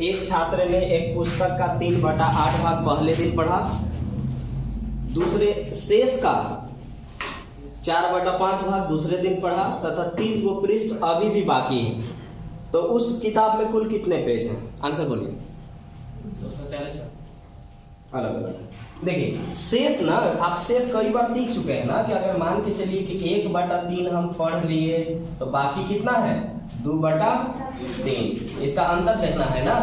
एक छात्र ने एक पुस्तक का 3/8 भाग पहले दिन पढ़ा, दूसरे शेष का 4/5 भाग दूसरे दिन पढ़ा तथा 30 गो पृष्ठ अभी भी बाकी है। तो उस किताब में कुल कितने पेज हैं? आंसर बोलिए। 240। अलग अलग देखिए शेष ना, आप शेष कई बार सीख चुके हैं ना कि अगर मान के चलिए कि 1/3 हम पढ़ लिए तो बाकी कितना है? 2/3। इसका अंतर देखना है ना।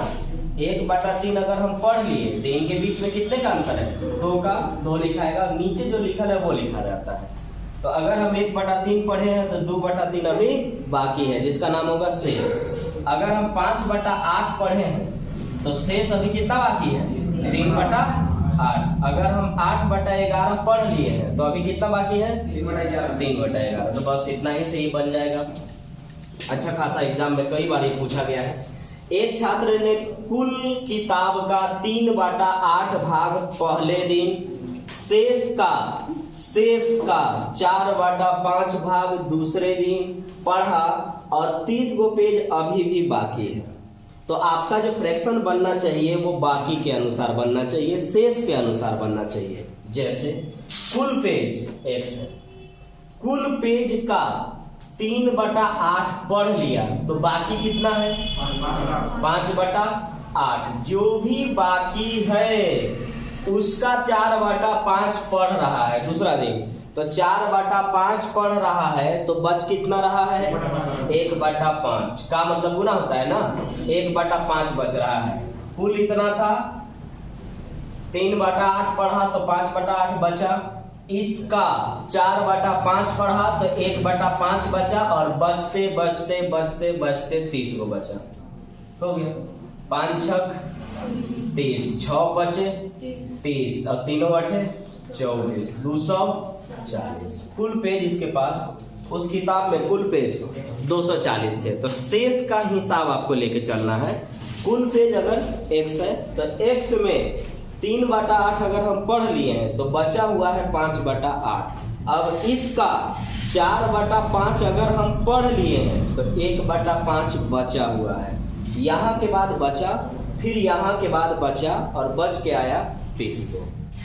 1/3 अगर हम पढ़ लिए तो इनके बीच में कितने का अंतर है? 2 का। 2 लिखाएगा, नीचे जो लिखल है वो लिखा जाता है। तो अगर हम 1/3 पढ़े हैं तो 2/3 अभी बाकी है, जिसका नाम होगा शेष। अगर हम 5/8 पढ़े हैं तो शेष अभी कितना बाकी है? 3/8। अगर हम 8/11 पढ़ लिए हैं तो अभी कितना बाकी है? 3/11। तो बस इतना ही से ही बन जाएगा। अच्छा खासा एग्जाम में कई बार ये पूछा गया है। एक छात्र ने कुल किताब का 3/8 भाग पहले दिन, शेष का 4/5 भाग दूसरे दिन पढ़ा और 30 गो पेज अभी भी बाकी है। तो आपका जो फ्रैक्शन बनना चाहिए वो बाकी के अनुसार बनना चाहिए, शेष के अनुसार बनना चाहिए। जैसे कुल पेज x है, कुल पेज का 3/8 पढ़ लिया तो बाकी कितना है? 5/8। जो भी बाकी है उसका 4/5 पढ़ रहा है दूसरा दिन, तो 4/5 पढ़ रहा है तो बच कितना रहा है? 1/5 का मतलब गुना होता है ना, 1/5 बच रहा है। कुल इतना था, 3/8 पढ़ा तो 5/8 बचा, इसका 4/5 पढ़ा तो 1/5 बचा और बचते बचते बचते बचते 30 को बचा। हो गया 5 छक 30, 6 बचे 30 और 3 8 24, 240। कुल पेज इसके पास उस किताब में कुल पेज 240 थे। तो शेष का हिसाब आपको लेके चलना है। कुल पेज अगर x है तो x में 3/8 अगर हम पढ़ लिए हैं तो बचा हुआ है 5/8। अब इसका 4/5 अगर हम पढ़ लिए हैं तो 1/5 बचा हुआ है। यहाँ के बाद बचा, फिर यहाँ के बाद बचा और बच के आया 30 को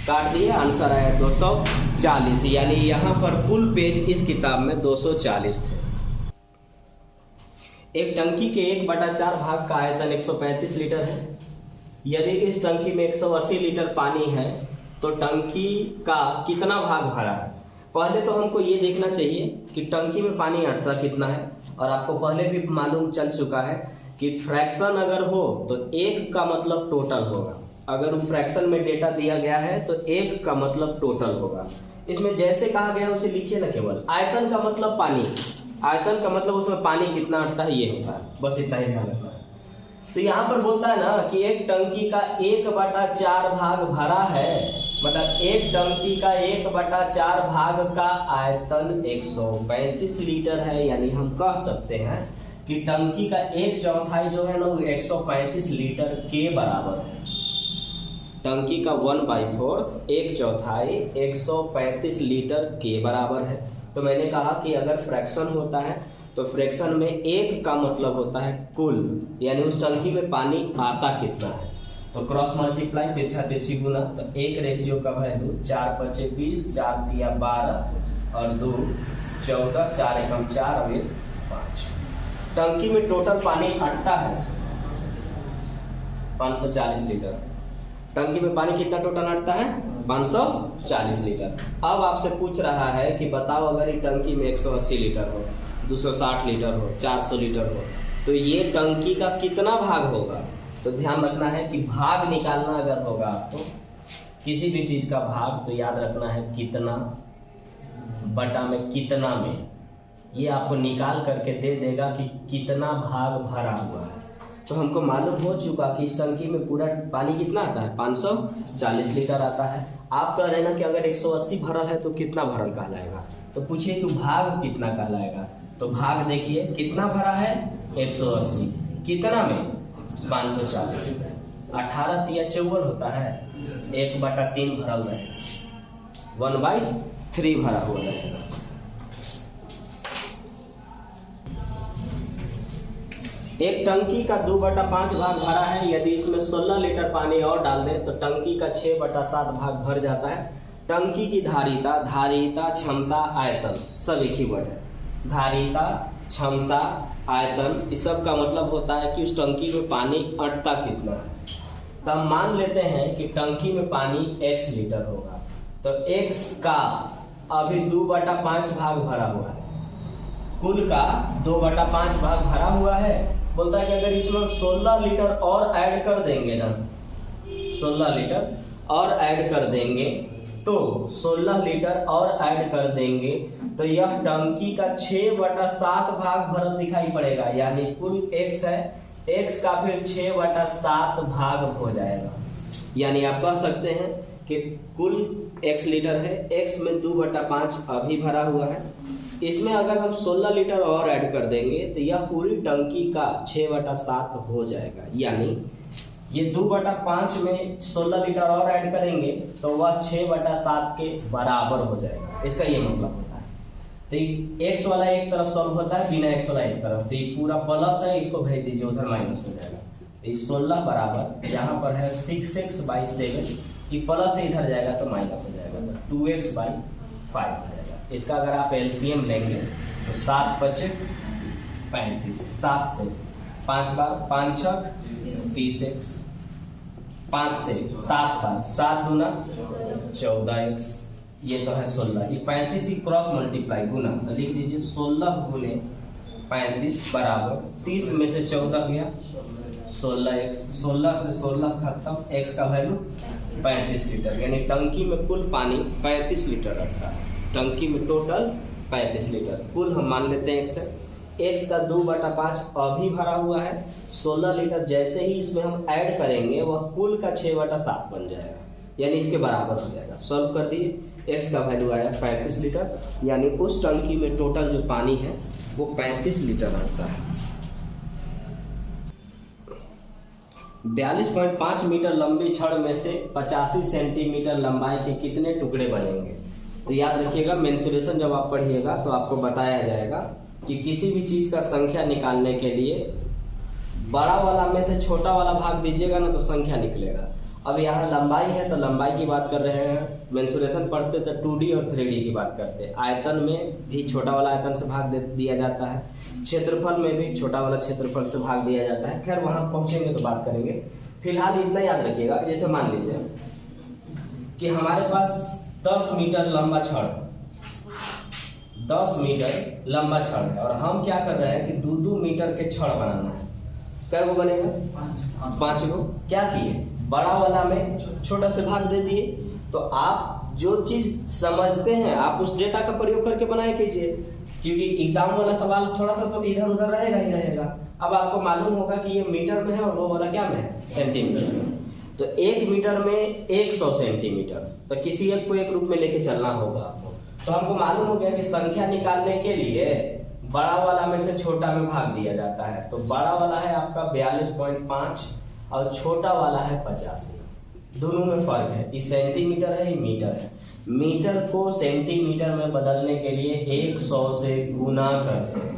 काट दिए, आंसर आया 240। यानी यहाँ पर कुल पेज इस किताब में 240 थे। एक टंकी के 1/4 भाग का आयतन 135 लीटर है। यदि इस टंकी में 180 लीटर पानी है तो टंकी का कितना भाग भरा है? पहले तो हमको ये देखना चाहिए कि टंकी में पानी अटता कितना है, और आपको पहले भी मालूम चल चुका है कि फ्रैक्शन अगर हो तो 1 का मतलब टोटल होगा। अगर उस फ्रैक्शन में डेटा दिया गया है तो 1 का मतलब टोटल होगा। इसमें जैसे कहा गया उसे लिखिए ना, केवल आयतन का मतलब पानी, आयतन का मतलब उसमें पानी कितना अटता है ये होता है, बस इतना ही ध्यान रखना है। तो यहाँ पर बोलता है ना कि एक टंकी का 1/4 भाग भरा है, मतलब एक टंकी का 1/4 भाग का आयतन 135 लीटर है। यानी हम कह सकते हैं कि टंकी का 1/4 जो है ना वो 135 लीटर के बराबर है। टंकी का 1/4 1/4 135 लीटर के बराबर है। तो मैंने कहा कि अगर फ्रैक्शन होता है तो फ्रैक्शन में 1 का मतलब होता है कुल, यानी उस टंकी में पानी आता कितना है। तो क्रॉस मल्टीप्लाई, तिरछा तिरछी गुना, तो 1 रेशियो का वैल्यू 4 5 20, 4 3 12 और 2 14, 4 एकम 4 और 1 5। टंकी में टोटल पानी अटता है 540 लीटर। टंकी में पानी कितना टोटल अटता है? 540 लीटर। अब आपसे पूछ रहा है कि बताओ अगर ये टंकी में 180 लीटर हो, 260 लीटर हो, 400 लीटर हो, तो ये टंकी का कितना भाग होगा? तो ध्यान रखना है कि भाग निकालना अगर होगा आपको किसी भी चीज का भाग, तो याद रखना है कितना बटा में कितना में, ये आपको निकाल करके दे देगा कि कितना भाग भरा हुआ है। तो हमको मालूम हो चुका कि इस टंकी में पूरा पानी कितना आता है? 540 लीटर आता है। आप कह रहे हैं ना कि अगर 180 भरल है तो कितना भरल कहलाएगा, तो पूछिए कि भाग कितना कहलाएगा। तो भाग देखिए कितना भरा है? 180, कितना में? 540। 18 तिया 54 होता है, 1/3 भरल रहेगा, 1/3 भरा हुआ रहेगा। एक टंकी का 2/5 भाग भरा है, यदि इसमें 16 लीटर पानी और डाल दें तो टंकी का 6/7 भाग भर जाता है। टंकी की धारिता, धारिता, क्षमता, आयतन सब एक ही वर्ड है। धारिता, क्षमता, आयतन, इस सब का मतलब होता है कि उस टंकी में पानी अटता कितना है। तो हम मान लेते हैं कि टंकी में पानी x लीटर होगा, तो x का अभी 2/5 भाग भरा हुआ है, कुल का 2/5 भाग भरा हुआ है। बोलता है कि अगर इसमें 16 लीटर और ऐड कर देंगे ना, 16 लीटर और ऐड कर देंगे, तो 16 लीटर और ऐड कर देंगे तो यह टंकी का 6/7 भाग भरत दिखाई पड़ेगा। यानी कुल x है, x का फिर 6/7 भाग हो जाएगा। यानी आप कह सकते हैं कि कुल x लीटर है, x में 2/5 अभी भरा हुआ है, इसमें अगर हम 16 लीटर और ऐड कर देंगे तो यह पूरी टंकी का 6/7 हो जाएगा। यानी ये 2/5 में 16 लीटर और ऐड करेंगे तो वह 6/7 के बराबर हो जाएगा। इसका ये मतलब होता है। तो x वाला एक तरफ सॉल्व होता है, बिना x वाला एक तरफ। तो ये पूरा प्लस है, इसको भेज दीजिए उधर, माइनस हो जाएगा। तो 16 बराबर यहाँ पर है 6x/7, ये प्लस इधर जाएगा तो माइनस हो जाएगा, तो 2x/5 हो जाएगा। इसका अगर आप एलसीएम लेंगे तो 7×5 = 35, 7 से 5 बार 5 × 6 = 30x, 5 से 7 बार 7 दूना 14x, ये तो है 16। ये 35 ही क्रॉस मल्टीप्लाई गुना, लिख दीजिए 16 × 35 बराबर 30 में से 14 गया 16x, 16 से 16 खत्म, x का वैल्यू 35 लीटर। यानी टंकी में कुल पानी 35 लीटर रखता है। टंकी में टोटल 35 लीटर, कुल हम मान लेते हैं x है। x का 2/5 अभी भरा हुआ है, 16 लीटर जैसे ही इसमें हम ऐड करेंगे वह कुल का 6/7 बन जाएगा, यानी इसके बराबर हो जाएगा। सॉल्व कर दिए, x का वैल्यू आया 35 लीटर, यानी उस टंकी में टोटल जो पानी है वो 35 लीटर रहता है। 42.5 मीटर लंबी छड़ में से 85 सेंटीमीटर लंबाई के कितने टुकड़े बनेंगे? तो याद रखिएगा, मेंसुरेशन जब आप पढ़िएगा तो आपको बताया जाएगा कि किसी भी चीज का संख्या निकालने के लिए बड़ा वाला में से छोटा वाला भाग दीजिएगा ना तो संख्या निकलेगा। अब यहाँ लंबाई है तो लंबाई की बात कर रहे हैं, मेंसुरेशन पढ़ते तो 2D और 3D की बात करते हैं। आयतन में भी छोटा वाला आयतन से भाग दिया जाता है, क्षेत्रफल में भी छोटा वाला क्षेत्रफल से भाग दिया जाता है। खैर वहां पहुंचेंगे तो बात करेंगे, फिलहाल इतना याद रखिएगा। जैसे मान लीजिए कि हमारे पास 10 मीटर लंबा छड़, 10 मीटर लंबा छड़ है और हम क्या कर रहे हैं कि 2-2 मीटर के छड़ बनाना है। कै गो बनेगा? 5 गो। क्या किए, बड़ा वाला में छोटा से भाग दे दिए। तो आप जो चीज समझते हैं आप उस डेटा का प्रयोग करके बनाए कीजिए, क्योंकि एग्जाम वाला सवाल थोड़ा सा तो इधर उधर रहेगा ही रहेगा। अब आपको मालूम होगा कि ये मीटर में है और वो वाला क्या में है, सेंटीमीटर में। तो 1 मीटर में 100 सेंटीमीटर, तो किसी एक को एक रूप में लेके चलना होगा आपको। तो हमको मालूम हो गया कि संख्या निकालने के लिए बड़ा वाला में से छोटा में भाग दिया जाता है। तो बड़ा वाला है आपका 42.5 और छोटा वाला है 85। दोनों में फर्क है, ये सेंटीमीटर है, ये मीटर है। मीटर को सेंटीमीटर में बदलने के लिए 100 से गुना करते हैं।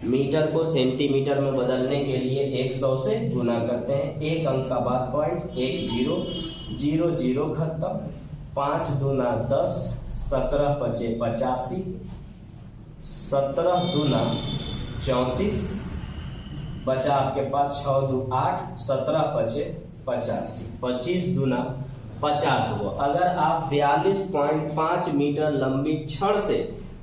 मीटर को सेंटीमीटर में बदलने के लिए 100 से गुना करते हैं। एक अंक का बाद पॉइंट, 1 0 0 0 खत्म, 5 दूना 10, 17 पचे 85, 17 दूना 34, बचा आपके पास 6 दू 8, 17 पचे 85, 25 दूना 50 हुआ। अगर आप 42.5 मीटर लंबी छड़ से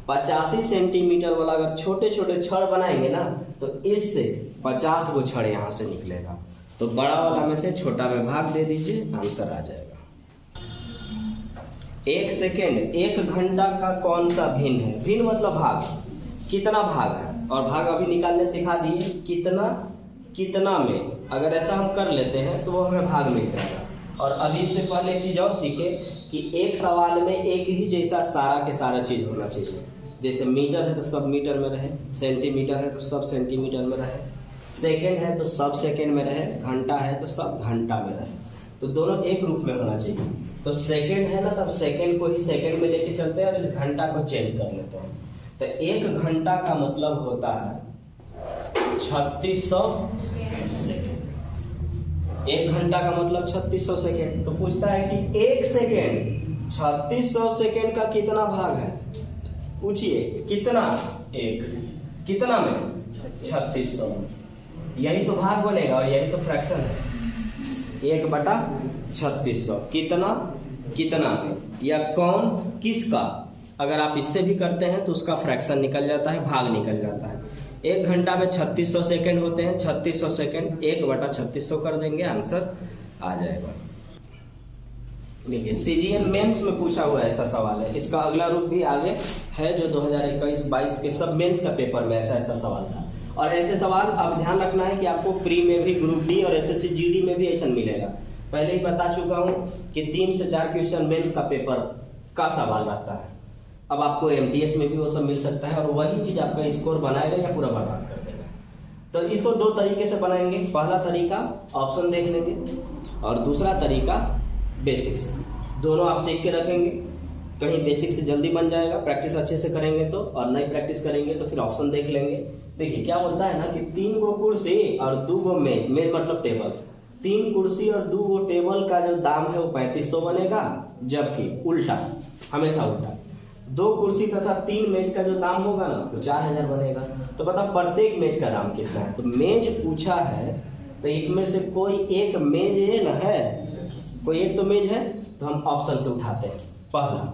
85 सेंटीमीटर वाला अगर छोटे छोटे छड़ बनाएंगे ना तो इससे 50 गो छड़ यहाँ से निकलेगा। तो बड़ा वाला में से छोटा में भाग दे दीजिए, आंसर आ जाएगा। 1 सेकेंड 1 घंटा का कौन सा भिन्न है? भिन्न मतलब भाग, कितना भाग है, और भाग अभी निकालने सिखा दिए। कितना में अगर ऐसा हम कर लेते हैं तो वो हमें भाग मिल जाएगा। और अभी इससे पहले एक चीज और सीखे कि एक सवाल में एक ही जैसा सारा के सारा चीज होना चाहिए। जैसे मीटर है तो सब मीटर में रहे, सेंटीमीटर है तो सब सेंटीमीटर में रहे, सेकंड है तो सब सेकंड में रहे, घंटा है तो सब घंटा में रहे। तो दोनों एक रूप में होना चाहिए। तो सेकंड है ना, तब सेकंड को ही सेकंड में लेके चलते हैं और इस घंटा को चेंज कर लेते हैं। तो 1 घंटा का मतलब होता है 3600 सेकेंड। 1 घंटा का मतलब 3600 सेकेंड। तो पूछता है कि 1 सेकेंड 3600 सेकेंड का कितना भाग है? पूछिए कितना? 1 कितना में? 3600। यही तो भाग बनेगा और यही तो फ्रैक्शन है। 1/3600 कितना कितना में, या कौन किसका। अगर आप इससे भी करते हैं तो उसका फ्रैक्शन निकल जाता है, भाग निकल जाता है। 1 घंटा में 3600 सेकेंड होते हैं। 3600 सेकेंड 1/3600 कर देंगे, आंसर आ जाएगा। देखिए सीजीएल मेंस में पूछा हुआ ऐसा सवाल है। इसका अगला रूप भी आगे है जो 2021-22 के सब मेंस का पेपर में ऐसा सवाल था। और ऐसे सवाल अब ध्यान रखना है कि आपको प्री में भी, ग्रुप डी और एसएससी जीडी में भी ऐसा मिलेगा। पहले ही बता चुका हूं कि 3 से 4 क्वेश्चन मेंस का पेपर का सवाल रहता है। अब आपको एमटीएस में भी वो सब मिल सकता है और वही चीज आपका स्कोर बनाएगा या पूरा बर्बाद कर देगा। तो इसको 2 तरीके से बनाएंगे। पहला तरीका ऑप्शन देख लेंगे और दूसरा तरीका बेसिक से। दोनों आप सीख के रखेंगे, कहीं बेसिक से जल्दी बन जाएगा, प्रैक्टिस अच्छे से करेंगे तो, और नहीं प्रैक्टिस करेंगे तो फिर ऑप्शन देख लेंगे। देखिए क्या बोलता है ना कि 3 गो कुर्सी और 2 गो मेज, मेज मतलब टेबल, 3 कुर्सी और 2 गो टेबल का जो दाम है वो 3500 बनेगा, जबकि उल्टा, हमेशा उल्टा 2 कुर्सी तथा 3 मेज का जो दाम होगा ना वो 4000 बनेगा। तो बताओ प्रत्येक मेज का दाम कितना है? तो मेज पूछा है तो इसमें से कोई एक मेज है ना, है कोई एक तो मेज है, तो हम ऑप्शन से उठाते हैं। पहला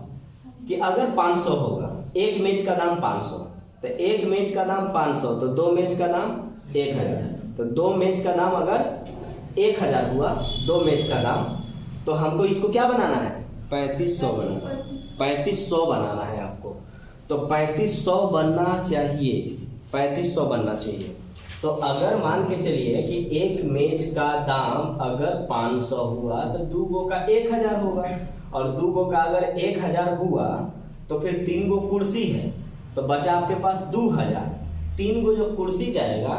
कि अगर 500 होगा, एक मेज का दाम 500, तो एक मेज का दाम 500, तो 2 मेज का दाम 1000, तो 2 मेज का दाम अगर 1000 हुआ, 2 मेज का दाम, तो हमको इसको क्या बनाना है? 3500 बनाना है। 3500 बनाना है आपको, तो 3500 बनना चाहिए, 3500 बनना चाहिए। तो अगर मान के चलिए कि एक मेज का दाम अगर 500 हुआ तो 2 गो का 1000 होगा, और 2 गो का अगर 1000 हुआ तो फिर 3 गो कुर्सी है तो बचा आपके पास 2000। 3 गो जो कुर्सी जाएगा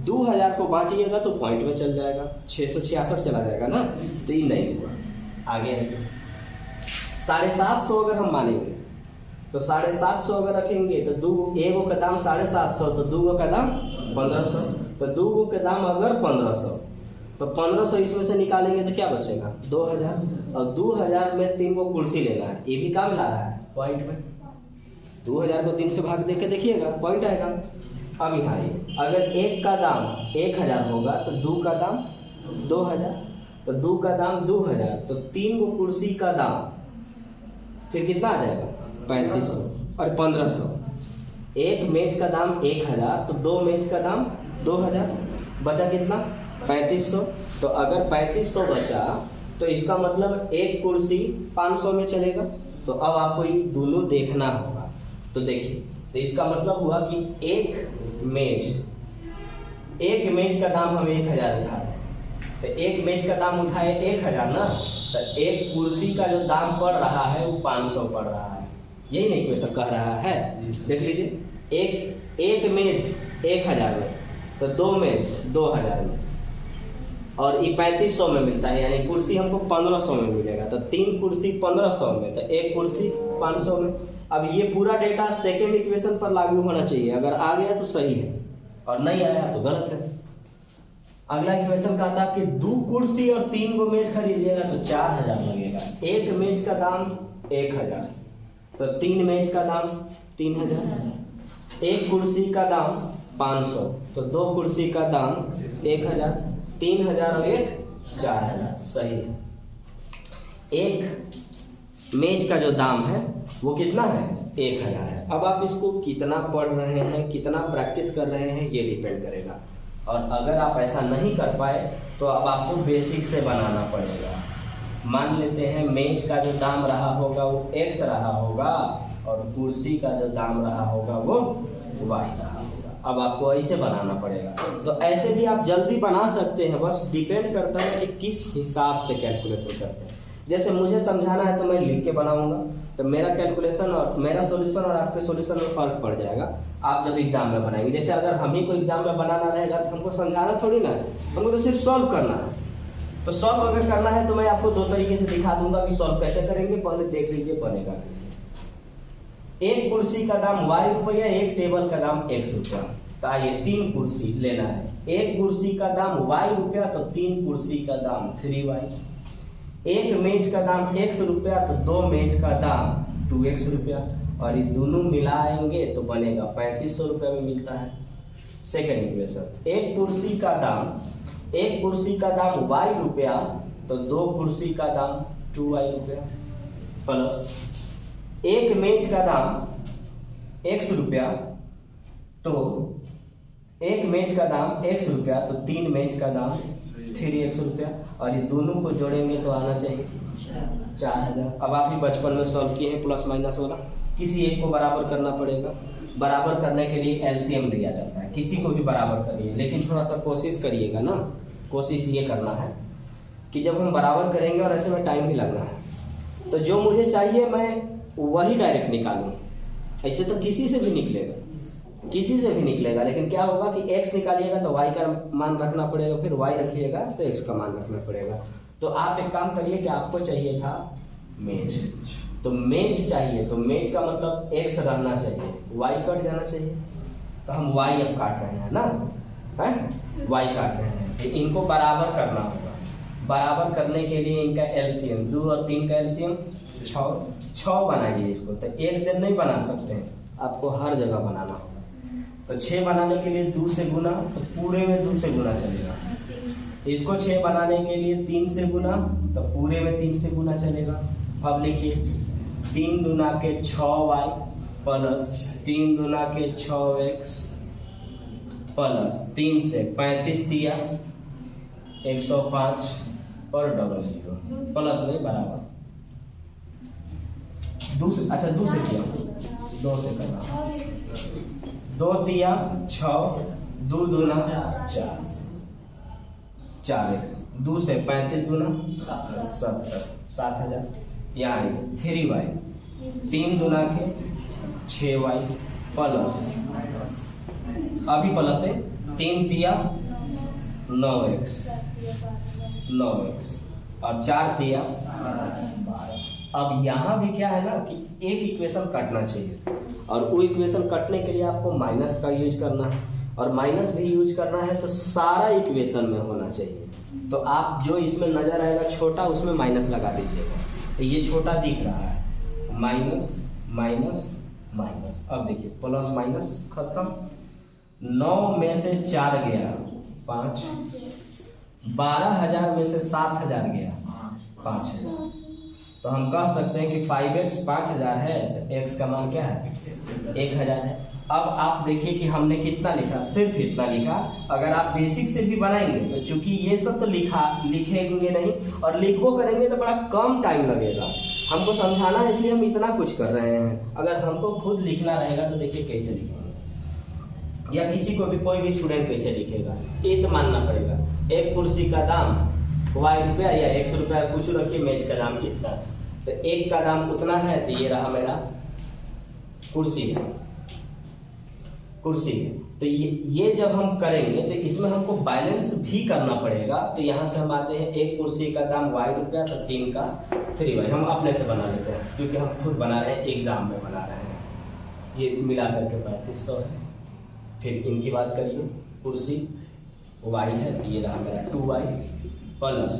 2000 को बांटिएगा तो पॉइंट में चल जाएगा, 666 चला जाएगा ना, तो ये नहीं हुआ। आगे 750 अगर हम मानेंगे तो 750 अगर रखेंगे तो 2 एगो का दाम 750, तो 2 गो का दाम 1500, तो 2 गो के दाम अगर 1500, तो 1500 इसमें से निकालेंगे तो क्या बचेगा? 2000, और 2000 में 3 गो कुर्सी लेना है, ये भी काम ला रहा है पॉइंट में। 2000 को 3 से भाग देके देखिएगा, पॉइंट आएगा। अब यहाँ ये अगर एक का दाम 1000 होगा तो 2 का दाम 2000, तो 2 का दाम 2000, तो 3 गो कुर्सी का दाम फिर कितना आ जाएगा? 3500 और 1500। एक मेज का दाम 1000, तो 2 मेज का दाम 2000, बचा कितना? 3500। तो अगर 3500 बचा तो इसका मतलब एक कुर्सी 500 में चलेगा। तो अब आपको ये दोनों देखना होगा। तो देखिए, तो इसका मतलब हुआ कि एक मेज का दाम हम 1000 उठा रहे, तो एक मेज का दाम उठाए 1000 ना, तो एक कुर्सी का जो दाम पड़ रहा है वो 500 पड़ रहा है। यही नहीं कोई सब कह रहा है? देख लीजिए, एक मेज 1000 में, तो 2 मेज 2000 में, और ये 3500 में मिलता है, यानी कुर्सी हमको 1500 में मिलेगा। तो 3 कुर्सी 1500 में, तो एक कुर्सी 500 में। अब ये पूरा डेटा सेकेंड इक्वेशन पर लागू होना चाहिए। अगर आ गया तो सही है और नहीं आया तो गलत है। अगला इक्वेशन कहता है कि 2 कुर्सी और 3 गो मेज खरीदिएगा तो 4000 लगेगा। एक मेज का दाम 1000, तो 3 मेज का दाम 3000, एक कुर्सी का दाम 500, तो 2 कुर्सी का दाम 1000, 3000 और 1 4000। सही है। एक मेज का जो दाम है वो कितना है? 1000 है। अब आप इसको कितना पढ़ रहे हैं, कितना प्रैक्टिस कर रहे हैं, ये डिपेंड करेगा। और अगर आप ऐसा नहीं कर पाए तो अब आपको बेसिक से बनाना पड़ेगा। मान लेते हैं मेज का जो दाम रहा होगा वो x रहा होगा और कुर्सी का जो दाम रहा होगा वो y रहा होगा। अब आपको ऐसे बनाना पड़ेगा। तो ऐसे भी आप जल्दी बना सकते हैं, बस डिपेंड करता है कि किस हिसाब से कैलकुलेशन करते हैं। जैसे मुझे समझाना है तो मैं लिख के बनाऊंगा, तो मेरा कैलकुलेशन और मेरा सॉल्यूशन और आपके सॉल्यूशन में फर्क पड़ जाएगा आप जब एग्जाम में बनाएंगे। जैसे अगर हम ही को एग्जाम में बनाना रहेगा तो हमको समझाना थोड़ी ना है, हमको तो सिर्फ सॉल्व करना है। तो सॉल्व अगर करना है तो मैं आपको 2 तरीके से दिखा दूंगा कि सॉल्व कैसे करेंगे। पहले देख लीजिए बनेगा कैसे। एक कुर्सी का दाम y रुपया, एक टेबल का दाम x रुपया। तो आइए 3 कुर्सी लेना है। एक कुर्सी का दाम y रुपया तो 3 कुर्सी का दाम 3y। एक मेज का दाम x रुपया तो 2 मेज का दाम 2x रुपया, और ये दोनों मिलाएंगे तो बनेगा 3500 रुपये में मिलता है। सेकेंड इक्वेशन, एक कुर्सी का दाम y रुपया तो 2 कुर्सी का दाम 2y रुपया, प्लस एक मेज का दाम x रुपया तो एक मेज का दाम x रुपया तो 3 मेज का दाम 3x रुपया, और ये दोनों को जोड़ेंगे तो आना चाहिए 4000। अब आप ही बचपन में सॉल्व किए हैं प्लस माइनस वाला, किसी एक को बराबर करना पड़ेगा। बराबर करने के लिए एलसीएम लिया जाता है, किसी को भी बराबर करिए, लेकिन थोड़ा सा कोशिश करिएगा ना। कोशिश ये करना है कि जब हम बराबर करेंगे, और ऐसे में टाइम भी लगना है, तो जो मुझे चाहिए मैं वही डायरेक्ट निकालूं। ऐसे तो किसी से भी निकलेगा, लेकिन क्या होगा कि x निकालिएगा तो y का मान रखना पड़ेगा, फिर y रखिएगा तो x का मान रखना पड़ेगा। तो आप एक काम करिए कि आपको चाहिए था मेज, तो मेज चाहिए, तो मेज का मतलब x रहना चाहिए, y कट जाना चाहिए, तो हम y अब काट रहे हैं ना, है y काट रहे हैं। तो इनको बराबर करना होगा। बराबर करने के लिए इनका एलसीएम 2 और 3 का एलसीएम 6 बनाइए इसको। तो एक दिन नहीं बना सकते हैं, आपको हर जगह बनाना होगा। तो 6 बनाने के लिए 2 से गुना, तो पूरे में 2 से गुना चलेगा। इसको 6 बनाने के लिए 3 से गुना, तो पूरे में 3 से गुना चलेगा। अब लिखिए 3 दूना के 6y प्लस 3 दूना के 6x प्लस 3 से 35 दिया 105 और डबल 0 प्लस नहीं बराबर 2 से, अच्छा 2 से किया, 2 से करना, 2 दिया 6, 2 दूना 4, 4x, 2 से 35 दूना 70, 7000। यहाँ 3y, 3 दूना के 6y प्लस, अभी प्लस है, 3 दिया 9x और 4 दिया 12। अब यहाँ भी क्या है ना कि एक इक्वेशन कटना चाहिए, और वो इक्वेशन कटने के लिए आपको माइनस का यूज करना है, और माइनस भी यूज करना है तो सारा इक्वेशन में होना चाहिए। तो आप जो इसमें नजर आएगा छोटा, उसमें माइनस लगा दीजिएगा। तो ये छोटा दिख रहा है, माइनस माइनस माइनस। अब देखिए प्लस माइनस खत्म, 9 में से 4 गया 5, 12,000 में से 7,000 गया 5,000। तो हम कह सकते हैं कि 5x 5,000 है, तो x का मान क्या है 1,000 है। अब आप देखिए कि हमने कितना लिखा, सिर्फ इतना लिखा। अगर आप बेसिक से भी बनाएंगे तो चूंकि ये सब तो लिखेंगे नहीं, और लिखो करेंगे तो बड़ा कम टाइम लगेगा। हमको समझाना है इसलिए हम इतना कुछ कर रहे हैं। अगर हमको खुद लिखना रहेगा तो देखिए कैसे लिखेंगे, या किसी को भी कोई भी स्टूडेंट कैसे लिखेगा, ये तो मानना पड़ेगा। एक कुर्सी का दाम y रुपया या x रुपया कुछ रखिए, मेज का दाम कितना, तो एक का दाम उतना है, तो ये रहा मेरा कुर्सी है। तो ये जब हम करेंगे तो इसमें हमको बैलेंस भी करना पड़ेगा। तो यहाँ से हम आते हैं, एक कुर्सी का दाम y रुपया तो 3 का 3y। हम अपने से बना लेते हैं क्योंकि हम खुद बना रहे हैं, एग्जाम में बना रहे हैं। ये मिला करके 3500 है। फिर इनकी बात करिए, कुर्सी y है, ये रहा मेरा 2y प्लस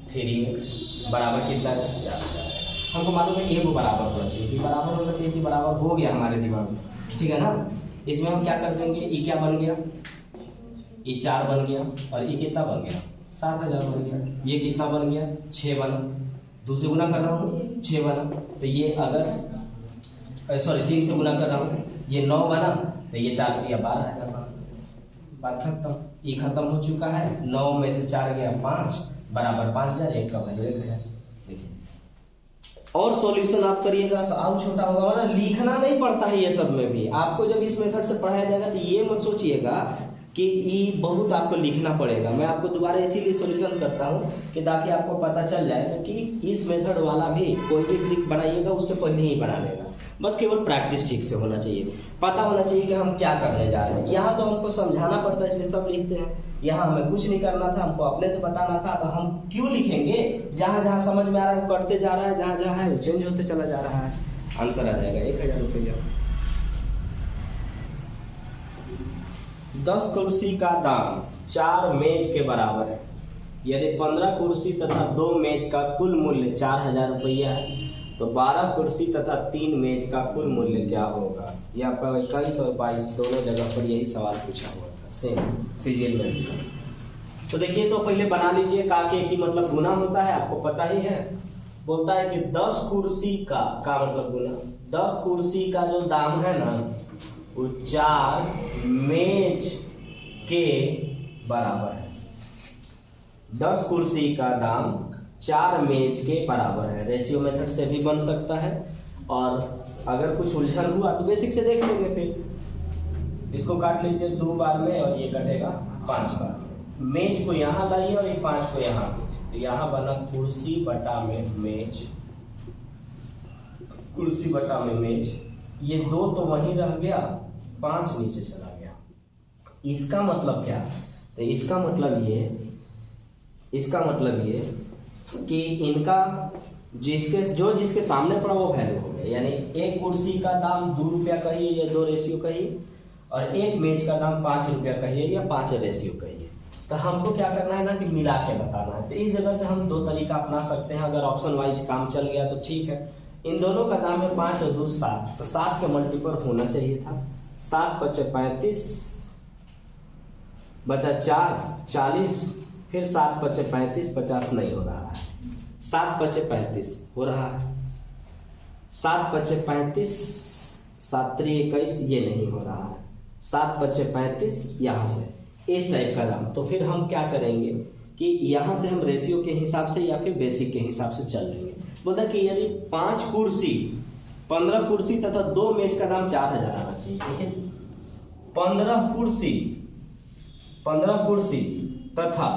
3x बराबर कितना है 4,000। हमको मालूम है ये वो बराबर होना चाहिए, बराबर होना चाहिए, बराबर हो गया हमारे दिमाग में, ठीक है ना। इसमें हम क्या कर देंगे, ये क्या बन गया, ये 4 बन गया, और ये कितना बन गया 7,000 बन गया। ये कितना बन गया 6 बना, 2 से गुना कर रहा हूँ 6 बना, तो ये अगर सॉरी 3 से गुना कर रहा हूँ, ये 9 बना, तो ये 4 दिया 12,000 बना। बात खत्म, ये खत्म हो चुका है। 9 में से 4 गया 5 बराबर 5,000, एक का वैल्यू 1,000। देखिए, और सॉल्यूशन आप करिएगा तो और छोटा होगा, मतलब लिखना नहीं पड़ता है ये सब में भी। आपको जब इस मेथड से पढ़ाया जाएगा तो ये मत सोचिएगा कि ये बहुत आपको लिखना पड़ेगा। मैं आपको दोबारा इसीलिए सॉल्यूशन करता हूँ कि ताकि आपको पता चल जाए कि इस मेथड वाला भी कोई भी ट्रिक बनाइएगा उससे पहले ही बना लेगा। बस केवल प्रैक्टिस ठीक से होना चाहिए, पता होना चाहिए कि हम क्या करने जा रहे हैं। यहाँ तो हमको समझाना पड़ता है इसलिए सब लिखते हैं, यहाँ हमें कुछ नहीं करना था, हमको अपने से बताना था। तो हम क्यों लिखेंगे, जहाँ जहाँ समझ में आ रहा है वो कटते जा रहा है, जहाँ जहाँ है वो चेंज होते चला जा रहा है। आंसर आ जाएगा 1,000 रुपया। 10 कुर्सी का दाम 4 मेज के बराबर है। यदि 15 कुर्सी तथा 2 मेज का कुल मूल्य 4000 रुपया है तो 12 कुर्सी तथा 3 मेज का कुल मूल्य क्या होगा। ये आपका 21 और 22 दोनों जगह पर यही सवाल पूछा हुआ था, सेम सीरियल में इसका। तो देखिए, तो पहले बना लीजिए काके की मतलब गुना होता है, आपको पता ही है। बोलता है कि 10 कुर्सी का मतलब गुना, 10 कुर्सी का जो दाम है ना वो 4 मेज के बराबर है। 10 कुर्सी का दाम 4 मेज के बराबर है। रेशियो मेथड से भी बन सकता है, और अगर कुछ उलझन हुआ तो बेसिक से देख लेंगे। फिर इसको काट लीजिए 2 बार में और ये कटेगा 5 बार। मेज को यहाँ लाइए और ये 5 को यहाँ कीजिए, तो यहाँ बना कुर्सी बटा में मेज, कुर्सी बटा में मेज। ये 2 तो वहीं रह गया, 5 नीचे चला गया। इसका मतलब क्या? तो इसका मतलब ये कि इनका जिसके सामने पड़ा वो वैल्यू हो गया। यानी एक कुर्सी का दाम 2 रुपया कहिए या 2 रेशियो कहिए, और एक मेज का दाम 5 रुपया कहिए या 5 रेशियो कहिए। तो हमको क्या करना है ना कि मिला के बताना है। तो इस जगह से हम 2 तरीका अपना सकते हैं। अगर ऑप्शन वाइज काम चल गया तो ठीक है। इन दोनों का दाम है 5 और 2 7, तो 7 के मल्टीपल होना चाहिए था। 7 पचे 35 बचा 4 40, फिर 7 पचे 35 50 नहीं हो रहा है। 7 पचे 35 हो रहा है, 7 पचे 35 7 3 21 ये नहीं हो रहा है, 7 पचे 35 यहाँ से इस टाइप का दाम। तो फिर हम क्या करेंगे कि यहाँ से हम रेशियो के हिसाब से या फिर बेसिक के हिसाब से चल लेंगे। बोलता कि यदि 5 कुर्सी 15 कुर्सी तथा 2 मेज का दाम 4000 आना चाहिए। ठीक है, 15 कुर्सी तथा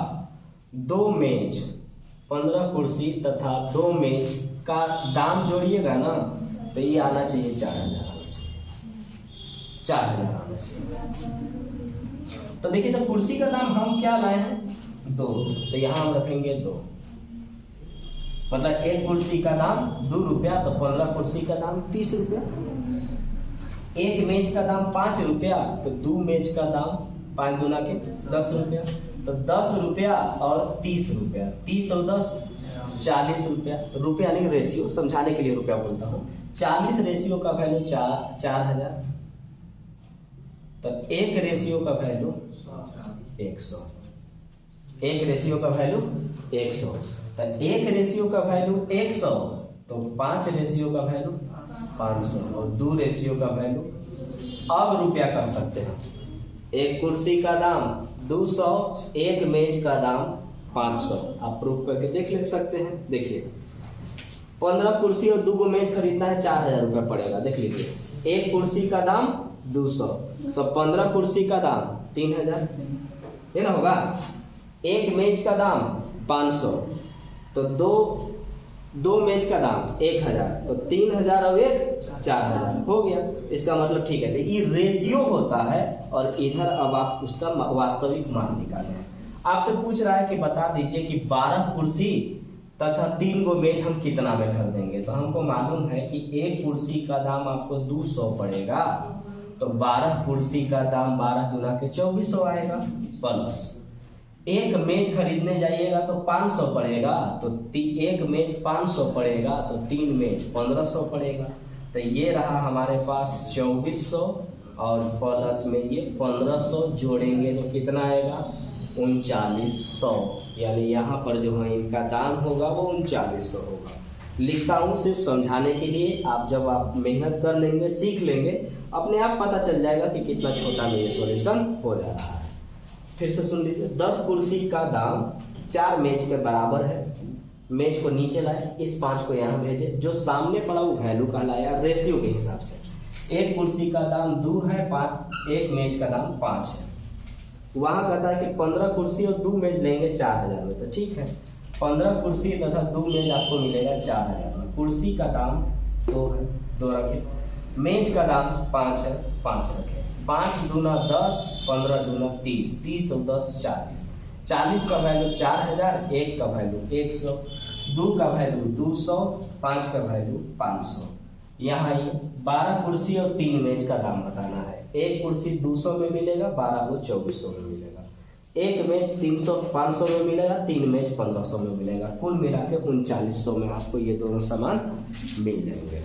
2 मेज, 15 कुर्सी तथा 2 मेज का दाम जोड़िएगा ना तो ये आना चाहिए 4000 आना चाहिए, 4000 आना चाहिए। तो देखिए, तो कुर्सी का दाम हम क्या लाए हैं 2, तो यहां हम रखेंगे 2। मतलब एक कुर्सी का दाम 2 रुपया, तो 15 कुर्सी का दाम 30 रुपया। एक मेज का दाम 5 रुपया, तो 2 मेज का दाम 5 दूना के 10 रुपया। तो 10 रुपया और 30 रुपया, 30 और 10 40 रुपया। रुपया नहीं, रेशियो समझाने के लिए रुपया बोलता हूँ। 40 रेशियो का वैल्यू 4000, तो एक रेशियो का वैल्यू 100। एक रेशियो का वैल्यू 100, तो एक रेशियो का वैल्यू 100, तो 5 रेशियो का वैल्यू 500 और 2 रेशियो का वैल्यू। अब रुपया कर सकते हैं। एक कुर्सी का दाम 200, एक मेज का दाम 500। आप प्रूफ करके देख सकते हैं। देखिए, 15 कुर्सी और 2 मेज खरीदना है, 4000 रुपया पड़ेगा। देख लीजिए, एक कुर्सी का दाम 200, तो 15 कुर्सी का दाम 3000, ये ना होगा। एक मेज का दाम 500, तो दो मेज का दाम 1000, तो 3000 और 1 4000 हो गया। इसका मतलब ठीक है। तो ये रेशियो होता है, और इधर अब आप उसका वास्तविक मान निकालें। आपसे पूछ रहा है कि बता दीजिए कि 12 कुर्सी तथा 3 गो मेज हम कितना में खरीदेंगे। तो हमको मालूम है कि एक कुर्सी का दाम आपको 200 पड़ेगा, तो 12 कुर्सी का दाम 12 दूना के 2400 आएगा, प्लस एक मेज खरीदने जाइएगा तो 500 पड़ेगा, तो एक मेज 500 पड़ेगा, तो 3 मेज 1500 पड़ेगा। तो ये रहा हमारे पास 2400, और प्लस में ये 1500 जोड़ेंगे तो कितना आएगा 3900। यानी यहाँ पर जो है इनका दाम होगा वो 3900 होगा। लिखता हूँ सिर्फ समझाने के लिए। जब आप मेहनत कर लेंगे, सीख लेंगे, अपने आप पता चल जाएगा कि कितना छोटा में ये सॉल्यूशन हो जा रहा है। फिर से सुन लीजिए, 10 कुर्सी का दाम 4 मेज के बराबर है। मेज को नीचे लाए, इस 5 को यहाँ भेजे, जो सामने पड़ा वो वैल्यू कहलाया रेशियो के हिसाब से। एक कुर्सी का दाम 2 है, 5, एक मेज का दाम 5 है। वहां कहता है कि 15 कुर्सी और 2 मेज लेंगे 4000 में, तो ठीक है, 15 कुर्सी तथा 2 मेज आपको मिलेगा 4000 में। कुर्सी का दाम 2 है, 2 रखे। मेज का दाम 5 है, 5 रखे। 5 दूना 10, 15 दूना 30, 30 और 10 40। 40 का वैल्यू 4000, 1 का वैल्यू 100, 2 का वैल्यू 200, 5 का वैल्यू 500। यहाँ ये 12 कुर्सी और 3 मेज का दाम बताना है। एक कुर्सी 200 में मिलेगा, 12 को 2400 में मिलेगा। एक मेज 500 में मिलेगा, 3 मेज 1500 में मिलेगा। कुल मिला के 3900 में आपको ये दोनों सामान मिल जाएंगे।